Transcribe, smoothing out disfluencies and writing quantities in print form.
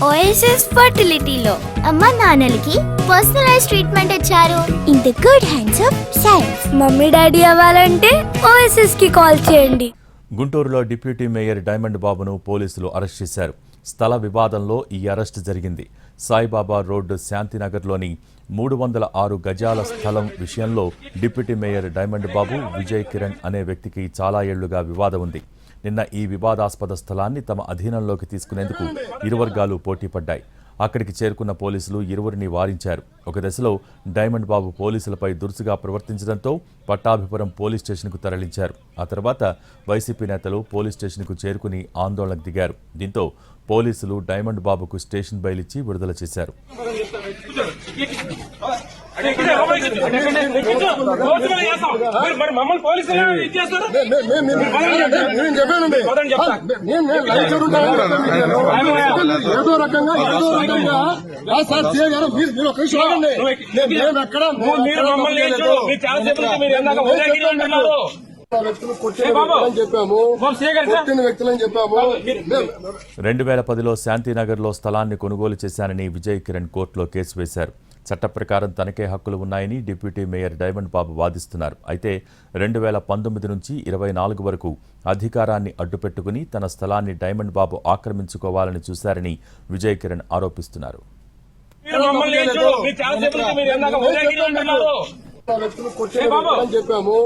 OSS ఫర్టిలిటీలో అమ్మ నాన్నలకి personalise treatment ఇచ్చారు in the good hands of science. Mummy daddy అవ్వాలంటే OSS కి కాల్ చేయండి. గుంటూరులో డిప్యూటీ మేయర్ డైమండ్ బాబును పోలీసులు అరెస్ట్ చేశారు. స్థల వివాదంలో ఈ అరెస్ట్ జరిగింది. సాయిబాబా రోడ్డు శాంతినగర్లోని 306 గజాల స్థలం విషయంలో డిప్యూటీ మేయర్ డైమండ్ బాబు, విజయ్ కిరణ్ అనే వ్యక్తికి చాలా ఏళ్లుగా వివాదం ఉంది. నిన్న ఈ వివాదాస్పద స్థలాన్ని తమ అధీనంలోకి తీసుకునేందుకు ఇరు వర్గాలు పోటీ పడ్డాయి. అక్కడికి చేరుకున్న పోలీసులు ఇరువురిని వారించారు. ఒక దశలో డైమండ్ బాబు పోలీసులపై దురుసుగా ప్రవర్తించడంతో పట్టాభిపురం పోలీస్ స్టేషన్కు తరలించారు. ఆ తర్వాత వైసీపీ నేతలు పోలీస్ స్టేషన్కు చేరుకుని ఆందోళనకు దిగారు. దీంతో పోలీసులు డైమండ్ బాబుకు స్టేషన్ బెయిల్ ఇచ్చి విడుదల చేశారు. చెప్పాము 2010లో శాంతినగర్లో స్థలాన్ని కొనుగోలు చేశానని విజయ్ కిరణ్ కోర్టులో కేసు వేశారు. చట్ట ప్రకారం తనకే హక్కులు ఉన్నాయని డిప్యూటీ మేయర్ డైమండ్ బాబు వాదిస్తున్నారు. అయితే 2019 నుంచి 24 వరకు అధికారాన్ని అడ్డుపెట్టుకుని తన స్థలాన్ని డైమండ్ బాబు ఆక్రమించుకోవాలని చూశారని విజయ్ కిరణ్ ఆరోపిస్తున్నారు. చెప్పాము